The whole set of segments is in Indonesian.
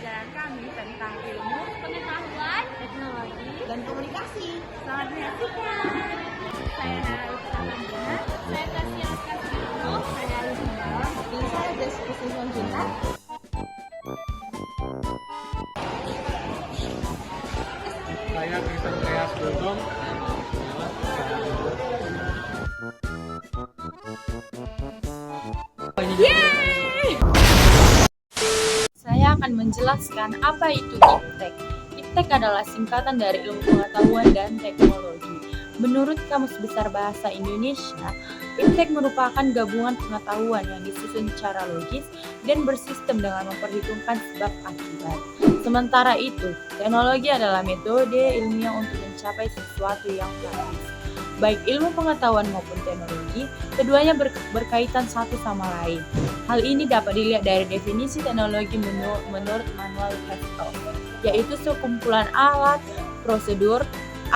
pembelajaran kami tentang ilmu, pengetahuan, teknologi, dan komunikasi. Selamat menyaksikan. Saya Nara Utsama. Saya Tasya Askarno. Saya Arif Himbawan. Dan saya Despusi Sonjita. Saya Kristen Andreas Gultom. Saya akan menjelaskan apa itu IPTEK. IPTEK adalah singkatan dari Ilmu Pengetahuan dan Teknologi. Menurut Kamus Besar Bahasa Indonesia, IPTEK merupakan gabungan pengetahuan yang disusun secara logis dan bersistem dengan memperhitungkan sebab akibat. Sementara itu, teknologi adalah metode ilmiah untuk mencapai sesuatu yang praktis. Baik ilmu pengetahuan maupun teknologi, keduanya berkaitan satu sama lain. Hal ini dapat dilihat dari definisi teknologi menurut Manuel Castle, yaitu sekumpulan alat, prosedur,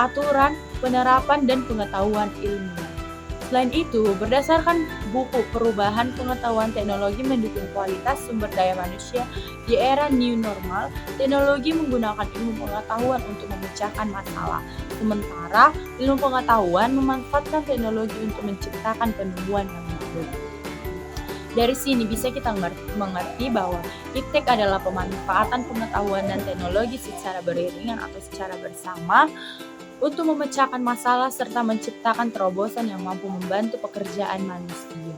aturan, penerapan, dan pengetahuan ilmiah. Selain itu, berdasarkan buku Perubahan Pengetahuan Teknologi Mendukung Kualitas Sumber Daya Manusia di Era New Normal, teknologi menggunakan ilmu pengetahuan untuk memecahkan masalah, sementara ilmu pengetahuan memanfaatkan teknologi untuk menciptakan penemuan yang baru. Dari sini bisa kita mengerti bahwa IPTEK adalah pemanfaatan pengetahuan dan teknologi secara beriringan atau secara bersama untuk memecahkan masalah serta menciptakan terobosan yang mampu membantu pekerjaan manusia.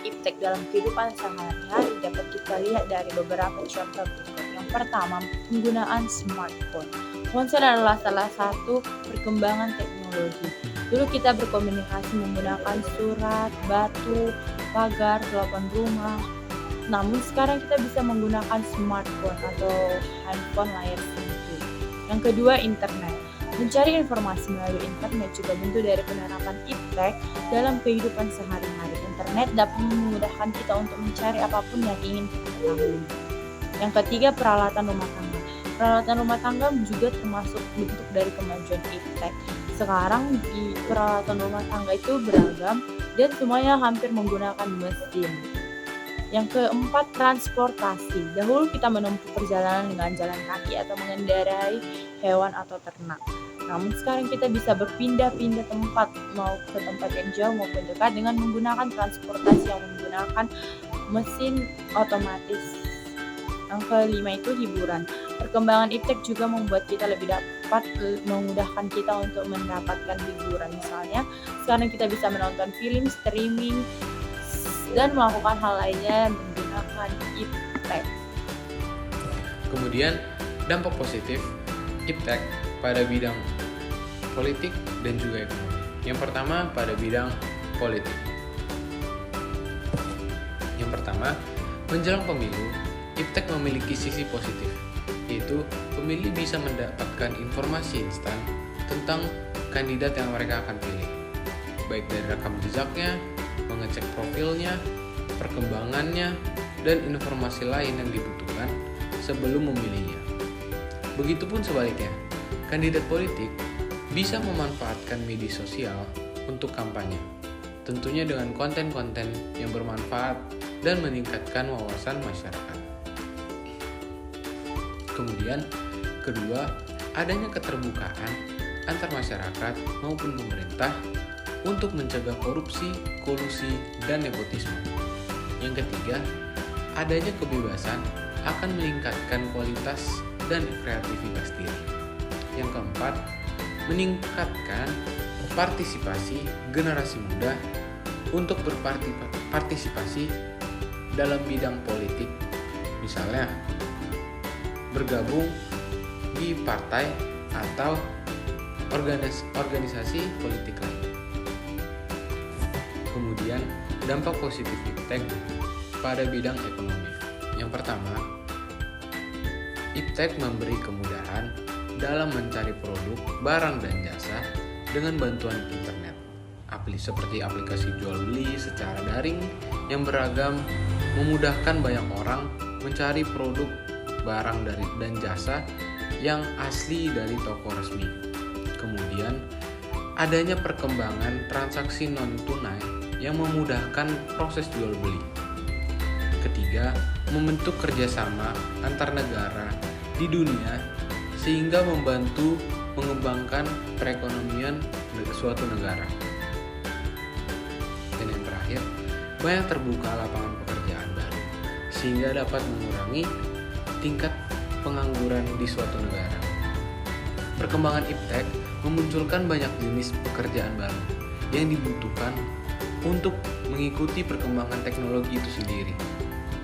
IPTEK dalam kehidupan sehari-hari dapat kita lihat dari beberapa contoh berikut. Yang pertama, penggunaan smartphone. Ponsel adalah salah satu perkembangan teknologi. Dulu kita berkomunikasi menggunakan surat, batu, pagar, telepon rumah. Namun sekarang kita bisa menggunakan smartphone atau handphone layar sentuh. Yang kedua, internet. Mencari informasi melalui internet juga bentuk dari penerapan IPTEK dalam kehidupan sehari-hari. Internet dapat memudahkan kita untuk mencari apapun yang ingin kita ketahui. Yang ketiga, peralatan rumah tangga. Peralatan rumah tangga juga termasuk bentuk dari kemajuan IPTEK. Sekarang di peralatan rumah tangga itu beragam dan semuanya hampir menggunakan mesin. Yang keempat, transportasi. Dahulu kita menempuh perjalanan dengan jalan kaki atau mengendarai hewan atau ternak. Namun sekarang kita bisa berpindah-pindah tempat, mau ke tempat yang jauh maupun dekat dengan menggunakan transportasi yang menggunakan mesin otomatis. Yang kelima itu hiburan. Perkembangan IPTEK juga membuat kita lebih dapat memudahkan kita untuk mendapatkan hiburan. Misalnya, sekarang kita bisa menonton film, streaming, dan melakukan hal lainnya menggunakan IPTEK. Kemudian, dampak positif IPTEK pada bidang politik dan juga ekonomi. Yang pertama, pada bidang politik. Yang pertama, menjelang pemilu, IPTEK memiliki sisi positif, yaitu pemilih bisa mendapatkan informasi instan tentang kandidat yang mereka akan pilih, baik dari rekam jejaknya, mengecek profilnya, perkembangannya, dan informasi lain yang dibutuhkan sebelum memilihnya. Begitupun sebaliknya, kandidat politik bisa memanfaatkan media sosial untuk kampanye, tentunya dengan konten-konten yang bermanfaat dan meningkatkan wawasan masyarakat. Kemudian, kedua, adanya keterbukaan antar masyarakat maupun pemerintah untuk mencegah korupsi, kolusi, dan nepotisme. Yang ketiga, adanya kebebasan akan meningkatkan kualitas dan kreativitas diri. Yang keempat, meningkatkan partisipasi generasi muda untuk berpartisipasi dalam bidang politik, misalnya bergabung di partai atau organisasi politik lain. Kemudian, dampak positif IPTEK pada bidang ekonomi. Yang pertama, IPTEK memberi kemudahan dalam mencari produk, barang, dan jasa dengan bantuan internet. Seperti aplikasi jual beli secara daring yang beragam memudahkan banyak orang mencari produk, barang dan jasa yang asli dari toko resmi. Kemudian, adanya perkembangan transaksi non-tunai yang memudahkan proses jual beli. Ketiga, membentuk kerjasama antar negara di dunia sehingga membantu mengembangkan perekonomian suatu negara. Dan yang terakhir, banyak terbuka lapangan pekerjaan baru sehingga dapat mengurangi tingkat pengangguran di suatu negara. Perkembangan iptek memunculkan banyak jenis pekerjaan baru yang dibutuhkan untuk mengikuti perkembangan teknologi itu sendiri,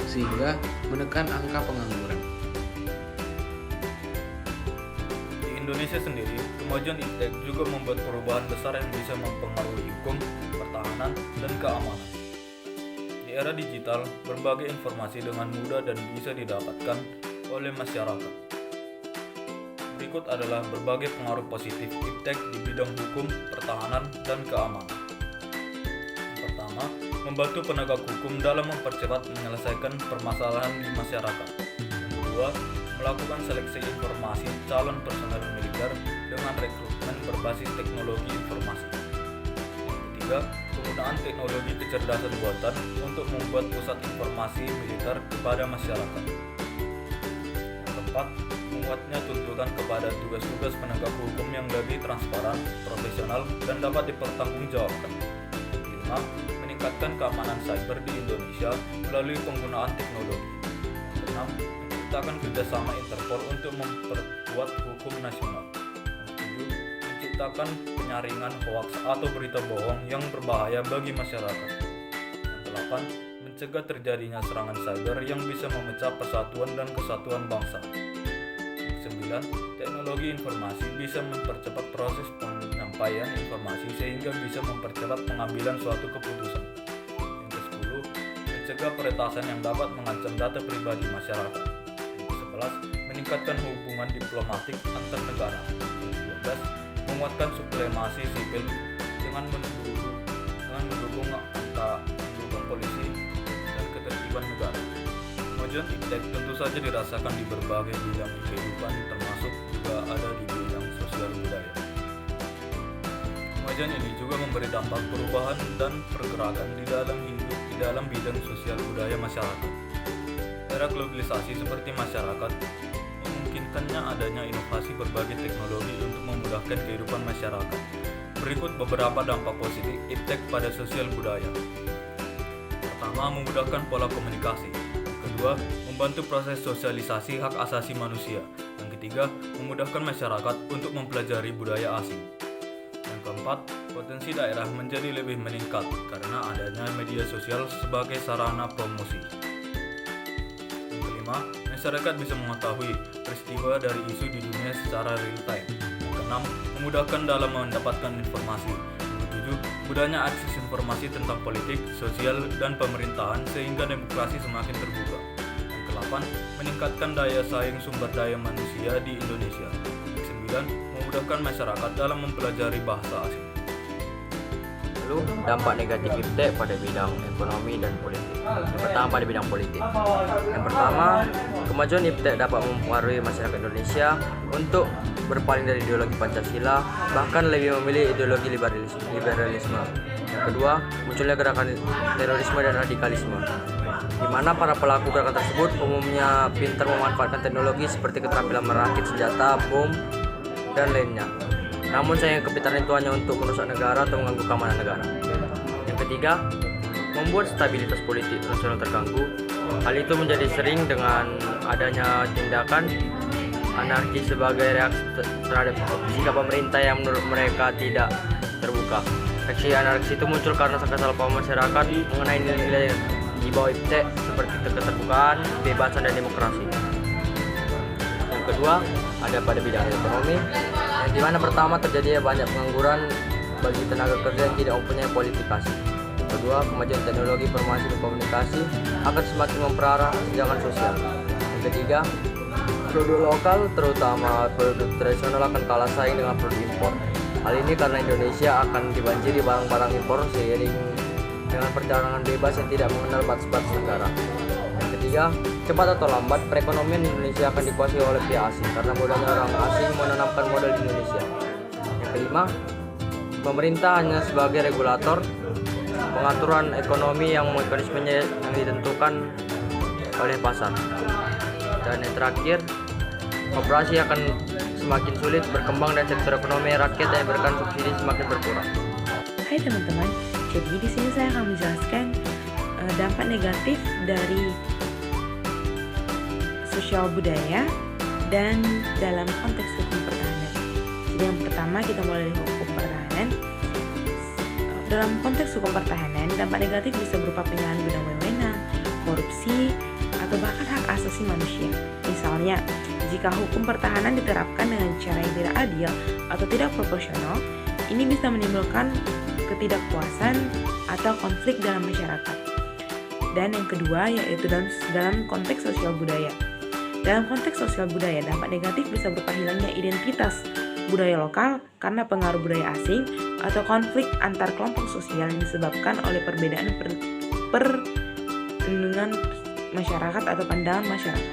sehingga menekan angka pengangguran. Di Indonesia sendiri, kemajuan iptek juga membuat perubahan besar yang bisa mempengaruhi hukum, pertahanan, dan keamanan. Di era digital, berbagai informasi dengan mudah dan bisa didapatkan oleh masyarakat. Berikut adalah berbagai pengaruh positif iptek di bidang hukum, pertahanan, dan keamanan. Yang pertama, membantu penegak hukum dalam mempercepat menyelesaikan permasalahan di masyarakat. Yang kedua, melakukan seleksi informasi calon personel militer dengan rekrutmen berbasis teknologi informasi. Yang ketiga, penggunaan teknologi kecerdasan buatan untuk membuat pusat informasi militer kepada masyarakat. Yang keempat, menguatnya tuntutan kepada tugas-tugas penegak hukum yang lebih transparan, profesional, dan dapat dipertanggungjawabkan. Yang kelima, meningkatkan keamanan cyber di Indonesia melalui penggunaan teknologi. Yang keenam, menciptakan kerjasama Interpol untuk memperkuat hukum nasional. Yang ketujuh, menciptakan penyaringan hoaks atau berita bohong yang berbahaya bagi masyarakat. Yang kedelapan, mencegah terjadinya serangan cyber yang bisa memecah persatuan dan kesatuan bangsa. Yang kesembilan, teknologi informasi bisa mempercepat proses penyampaian informasi sehingga bisa mempercepat pengambilan suatu keputusan. Yang ke-10, mencegah peretasan yang dapat mengancam data pribadi masyarakat. Yang ke-11, meningkatkan hubungan diplomatik antar negara. Yang ke-12, menguatkan supremasi sipil dengan mendukung polisi dan ketertiban negara. Kemajuan iptek tentu saja dirasakan di berbagai bidang kehidupan, termasuk juga ada di bidang sosial budaya. Kemajuan ini juga memberi dampak perubahan dan pergerakan di dalam bidang sosial budaya masyarakat. Era globalisasi seperti masyarakat memungkinkannya adanya inovasi berbagai teknologi untuk memudahkan kehidupan masyarakat. Berikut beberapa dampak positif iptek pada sosial budaya. Pertama, memudahkan pola komunikasi. Kedua, membantu proses sosialisasi hak asasi manusia. Yang ketiga, memudahkan masyarakat untuk mempelajari budaya asing. Yang keempat, potensi daerah menjadi lebih meningkat karena adanya media sosial sebagai sarana promosi. Yang kelima, masyarakat bisa mengetahui peristiwa dari isu di dunia secara real time. Yang keenam, memudahkan dalam mendapatkan informasi. Yang ketujuh, mudahnya akses informasi tentang politik, sosial, dan pemerintahan sehingga demokrasi semakin terbuka. Yang ke-8, meningkatkan daya saing sumber daya manusia di Indonesia. Yang ke-9, memudahkan masyarakat dalam mempelajari bahasa asing. Lalu dampak negatif iptek pada bidang ekonomi dan politik. Yang pertama pada bidang politik. Yang pertama, kemajuan iptek dapat mempengaruhi masyarakat Indonesia untuk berpaling dari ideologi Pancasila, bahkan lebih memilih ideologi liberalisme. Yang kedua, munculnya gerakan terorisme dan radikalisme, di mana para pelaku gerakan tersebut umumnya pintar memanfaatkan teknologi seperti keterampilan merakit senjata, bom, dan lainnya. Namun sayang kepintaran itu hanya untuk merusak negara atau mengganggu keamanan negara. Yang ketiga, membuat stabilitas politik nasional terganggu. Hal itu menjadi sering dengan adanya tindakan anarki sebagai reaksi terhadap sikap pemerintah yang menurut mereka tidak terbuka. Aksi anarkis itu muncul karena kesalahpahaman masyarakat mengenai nilai-nilai di bawah iptek seperti keterbukaan, kebebasan, dan demokrasi. Yang kedua, ada pada bidang ekonomi, yang dimana pertama terjadi banyak pengangguran bagi tenaga kerja yang tidak mempunyai kualifikasi. Yang kedua, kemajuan teknologi informasi dan komunikasi akan semakin memperparah kesenjangan sosial. Yang ketiga, produk lokal terutama produk tradisional akan kalah saing dengan produk impor. Hal ini karena Indonesia akan dibanjiri barang-barang impor seiring dengan perdagangan bebas yang tidak mengenal batas-batas negara. Yang ketiga, cepat atau lambat perekonomian Indonesia akan dikuasai oleh pihak asing karena mudahnya orang asing menanamkan modal di Indonesia. Yang kelima, pemerintah hanya sebagai regulator pengaturan ekonomi yang mekanismenya yang ditentukan oleh pasar. Dan yang terakhir, koperasi akan semakin sulit berkembang dan sektor ekonomi rakyat yang diberikan subsidi semakin berkurang. Hai teman-teman, jadi di sini saya akan menjelaskan dampak negatif dari sosial budaya dan dalam konteks hukum pertahanan. Jadi yang pertama kita mulai dari hukum pertahanan. Dalam konteks hukum pertahanan, dampak negatif bisa berupa penyalahgunaan wewenang, korupsi, atau bahkan hak asasi manusia. Misalnya, jika hukum pertahanan diterapkan dengan cara yang tidak adil atau tidak proporsional, ini bisa menimbulkan ketidakpuasan atau konflik dalam masyarakat. Dan yang kedua yaitu dalam konteks sosial budaya. Dalam konteks sosial budaya, dampak negatif bisa berupa hilangnya identitas budaya lokal karena pengaruh budaya asing atau konflik antar kelompok sosial yang disebabkan oleh perbedaan perlindungan masyarakat atau pandangan masyarakat.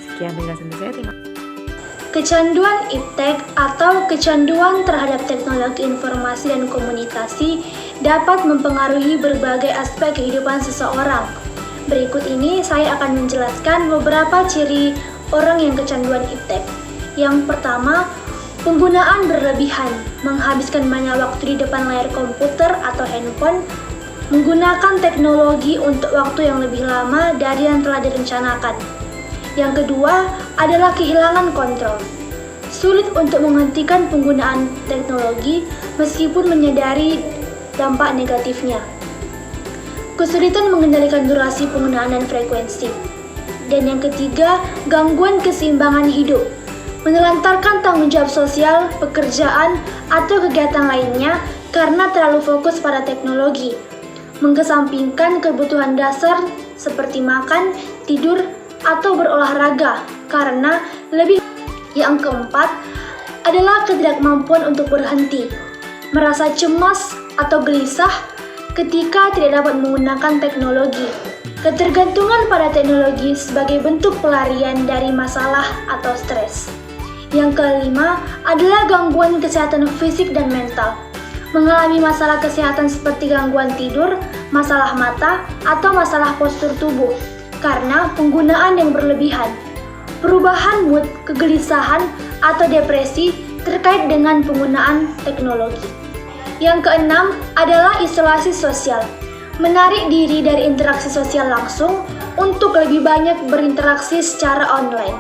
Sekian penjelasan dari saya, terima kasih. Kecanduan iptek atau kecanduan terhadap teknologi informasi dan komunikasi dapat mempengaruhi berbagai aspek kehidupan seseorang. Berikut ini saya akan menjelaskan beberapa ciri orang yang kecanduan iptek. Yang pertama, penggunaan berlebihan, menghabiskan banyak waktu di depan layar komputer atau handphone, menggunakan teknologi untuk waktu yang lebih lama dari yang telah direncanakan. Yang kedua adalah kehilangan kontrol. Sulit untuk menghentikan penggunaan teknologi meskipun menyadari dampak negatifnya. Kesulitan mengendalikan durasi penggunaan dan frekuensi. Dan yang ketiga, gangguan keseimbangan hidup. Menelantarkan tanggung jawab sosial, pekerjaan, atau kegiatan lainnya karena terlalu fokus pada teknologi. Mengesampingkan kebutuhan dasar seperti makan, tidur, atau berolahraga karena lebih. Yang keempat adalah ketidakmampuan untuk berhenti, merasa cemas atau gelisah ketika tidak dapat menggunakan teknologi, ketergantungan pada teknologi sebagai bentuk pelarian dari masalah atau stres. Yang kelima adalah gangguan kesehatan fisik dan mental, mengalami masalah kesehatan seperti gangguan tidur, masalah mata, atau masalah postur tubuh karena penggunaan yang berlebihan, perubahan mood, kegelisahan, atau depresi terkait dengan penggunaan teknologi. Yang keenam adalah isolasi sosial, menarik diri dari interaksi sosial langsung untuk lebih banyak berinteraksi secara online,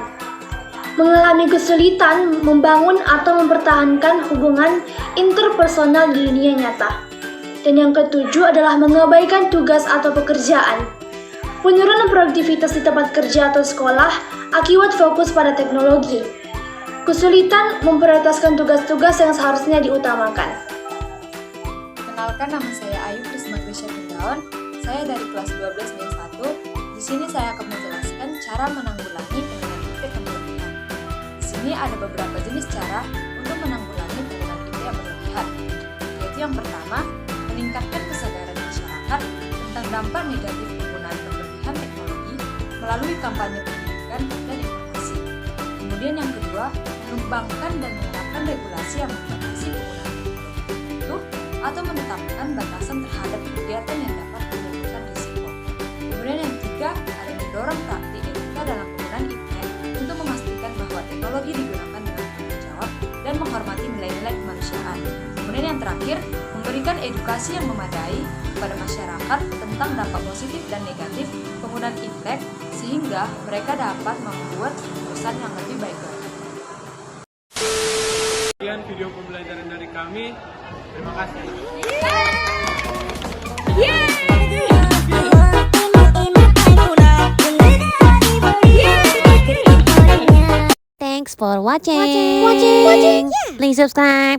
mengalami kesulitan membangun atau mempertahankan hubungan interpersonal di dunia nyata. Dan yang ketujuh adalah mengabaikan tugas atau pekerjaan, penurunan produktivitas di tempat kerja atau sekolah akibat fokus pada teknologi. Kesulitan memprioritaskan tugas-tugas yang seharusnya diutamakan. Kenalkan, nama saya Ayu Prisma Krisya Firdaun. Saya dari kelas 12 D1. Di sini saya akan menjelaskan cara menanggulangi penggunaan iptek yang berlebihan. Di sini ada beberapa jenis cara untuk menanggulangi penggunaan iptek yang berlebihan. Yaitu yang pertama, meningkatkan kesadaran masyarakat tentang dampak negatif penggunaan berlebihan teknologi melalui kampanye pendidikan dan informasi. Kemudian yang kedua, mengembangkan dan menerapkan regulasi yang membatasi penggunaan teknologi itu atau menetapkan batasan terhadap kegiatan yang dapat menimbulkan risiko. Kemudian yang ketiga, ada mendorong praktik etika dalam penggunaan iptek untuk memastikan bahwa teknologi digunakan dengan tanggung jawab dan menghormati nilai-nilai kemanusiaan. Kemudian yang terakhir, memberikan edukasi yang memadai kepada masyarakat tentang dampak positif dan negatif penggunaan iptek sehingga mereka dapat membuat keputusan yang lebih baik lagi. Sekian video pembelajaran dari kami. Terima kasih. Thanks for watching. Please subscribe.